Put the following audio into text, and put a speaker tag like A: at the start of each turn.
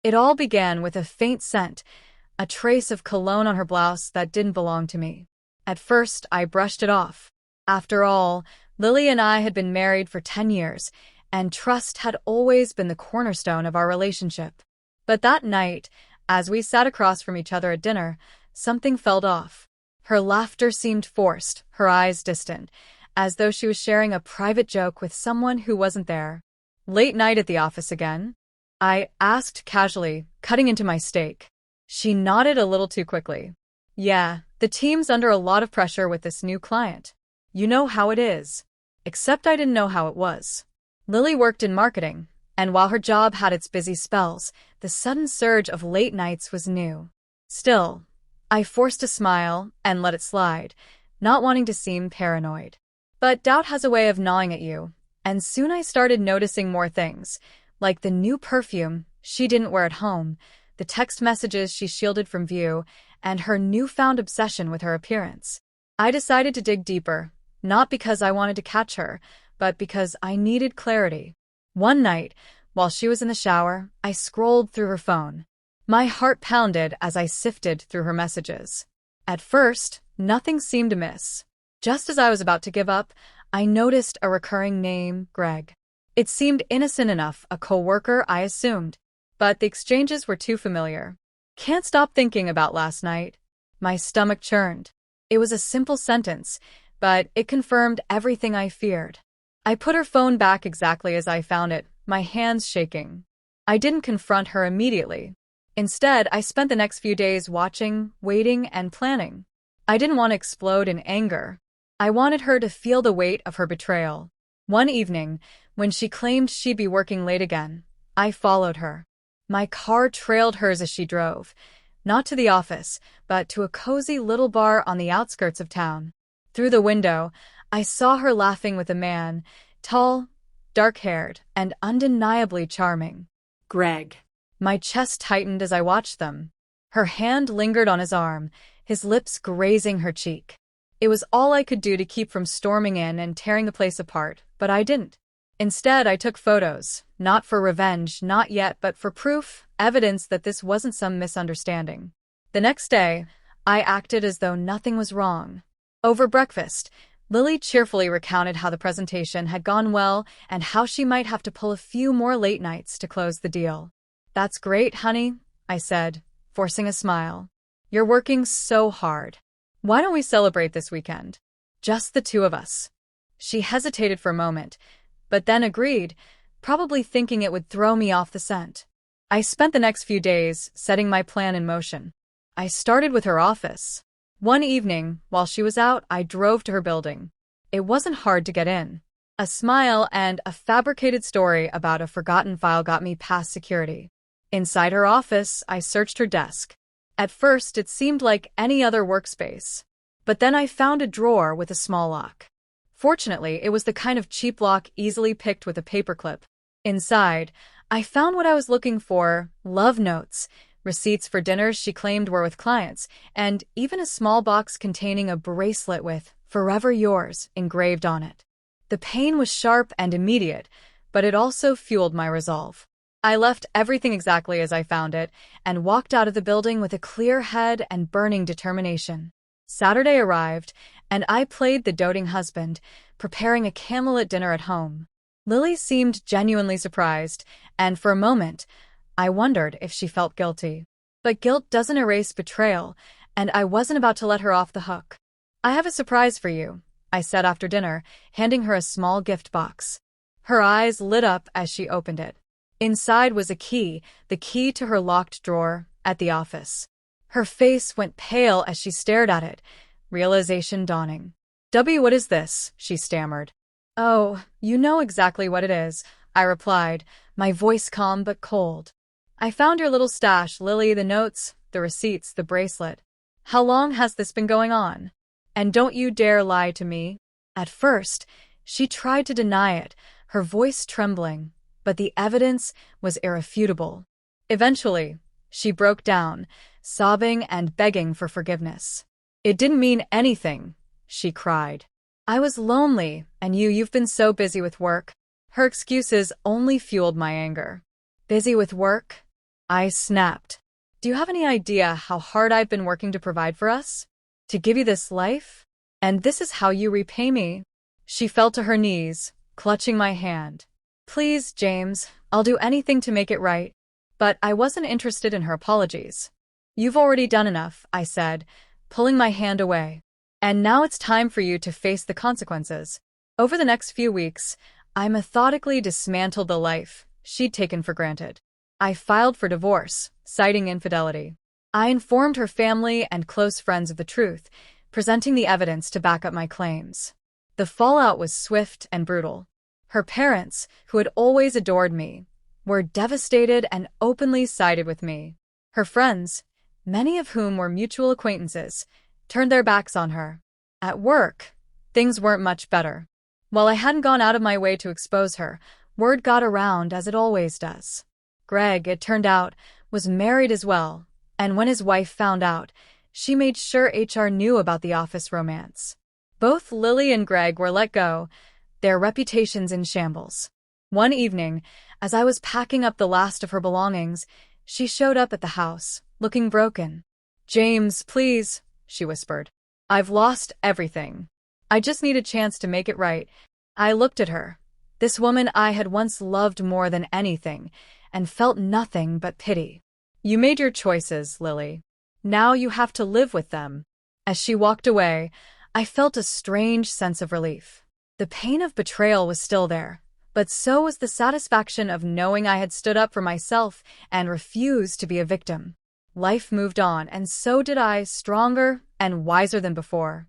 A: It all began with a faint scent, a trace of cologne on her blouse that didn't belong to me. At first, I brushed it off. After all, Lily and I had been married for 10 years, and trust had always been the cornerstone of our relationship. But that night, as we sat across from each other at dinner, something felt off. Her laughter seemed forced, her eyes distant, as though she was sharing a private joke with someone who wasn't there. "Late night at the office again?" I asked casually, cutting into my steak. She nodded a little too quickly. "Yeah, the team's under a lot of pressure with this new client. You know how it is." Except I didn't know how it was. Lily worked in marketing, and while her job had its busy spells, the sudden surge of late nights was new. Still, I forced a smile and let it slide, not wanting to seem paranoid. But doubt has a way of gnawing at you, and soon I started noticing more things, like the new perfume she didn't wear at home, the text messages she shielded from view, and her newfound obsession with her appearance. I decided to dig deeper, not because I wanted to catch her, but because I needed clarity. One night, while she was in the shower, I scrolled through her phone. My heart pounded as I sifted through her messages. At first, nothing seemed amiss. Just as I was about to give up, I noticed a recurring name, Greg. It seemed innocent enough, a coworker, I assumed. But the exchanges were too familiar. "Can't stop thinking about last night." My stomach churned. It was a simple sentence, but it confirmed everything I feared. I put her phone back exactly as I found it, my hands shaking. I didn't confront her immediately. Instead, I spent the next few days watching, waiting, and planning. I didn't want to explode in anger. I wanted her to feel the weight of her betrayal. One evening, when she claimed she'd be working late again, I followed her. My car trailed hers as she drove, not to the office, but to a cozy little bar on the outskirts of town. Through the window, I saw her laughing with a man, tall, dark-haired, and undeniably charming.
B: Greg.
A: My chest tightened as I watched them. Her hand lingered on his arm, his lips grazing her cheek. It was all I could do to keep from storming in and tearing the place apart, but I didn't. Instead, I took photos, not for revenge, not yet, but for proof, evidence that this wasn't some misunderstanding. The next day, I acted as though nothing was wrong. Over breakfast, Lily cheerfully recounted how the presentation had gone well and how she might have to pull a few more late nights to close the deal. "That's great, honey," I said, forcing a smile. "You're working so hard. Why don't we celebrate this weekend? Just the two of us." She hesitated for a moment, but then agreed, probably thinking it would throw me off the scent. I spent the next few days setting my plan in motion. I started with her office. One evening, while she was out, I drove to her building. It wasn't hard to get in. A smile and a fabricated story about a forgotten file got me past security. Inside her office, I searched her desk. At first, it seemed like any other workspace. But then I found a drawer with a small lock. Fortunately, it was the kind of cheap lock easily picked with a paperclip. Inside, I found what I was looking for: love notes, receipts for dinners she claimed were with clients, and even a small box containing a bracelet with "Forever Yours" engraved on it. The pain was sharp and immediate, but it also fueled my resolve. I left everything exactly as I found it and walked out of the building with a clear head and burning determination. Saturday arrived, and I played the doting husband, preparing a candlelit dinner at home. Lily seemed genuinely surprised, and for a moment, I wondered if she felt guilty. But guilt doesn't erase betrayal, and I wasn't about to let her off the hook. "I have a surprise for you," I said after dinner, handing her a small gift box. Her eyes lit up as she opened it. Inside was a key, the key to her locked drawer at the office. Her face went pale as she stared at it, realization dawning. What is this?" she stammered. "Oh, you know exactly what it is," I replied, my voice calm but cold. "I found your little stash, Lily, the notes, the receipts, the bracelet. How long has this been going on? And don't you dare lie to me." At first, she tried to deny it, her voice trembling, but the evidence was irrefutable. Eventually, she broke down, sobbing and begging for forgiveness. "It didn't mean anything," she cried. "I was lonely, and you've been so busy with work." Her excuses only fueled my anger. Busy with work? I snapped. Do you have any idea how hard I've been working to provide for us? To give you this life? And this is how you repay me? She fell to her knees, clutching my hand. Please, James, I'll do anything to make it right. But I wasn't interested in her apologies. You've already done enough, I said, pulling my hand away. And now it's time for you to face the consequences. Over the next few weeks, I methodically dismantled the life she'd taken for granted. I filed for divorce, citing infidelity. I informed her family and close friends of the truth, presenting the evidence to back up my claims. The fallout was swift and brutal. Her parents, who had always adored me, were devastated and openly sided with me. Her friends, many of whom were mutual acquaintances, turned their backs on her. At work, things weren't much better. While I hadn't gone out of my way to expose her, word got around as it always does. Greg, it turned out, was married as well, and when his wife found out, she made sure HR knew about the office romance. Both Lily and Greg were let go, their reputations in shambles. One evening, as I was packing up the last of her belongings, she showed up at the house, looking broken. "James, please," she whispered. "I've lost everything. I just need a chance to make it right." I looked at her, this woman I had once loved more than anything, and felt nothing but pity. "You made your choices, Lily. Now you have to live with them." As she walked away, I felt a strange sense of relief. The pain of betrayal was still there, but so was the satisfaction of knowing I had stood up for myself and refused to be a victim. Life moved on, and so did I, stronger and wiser than before.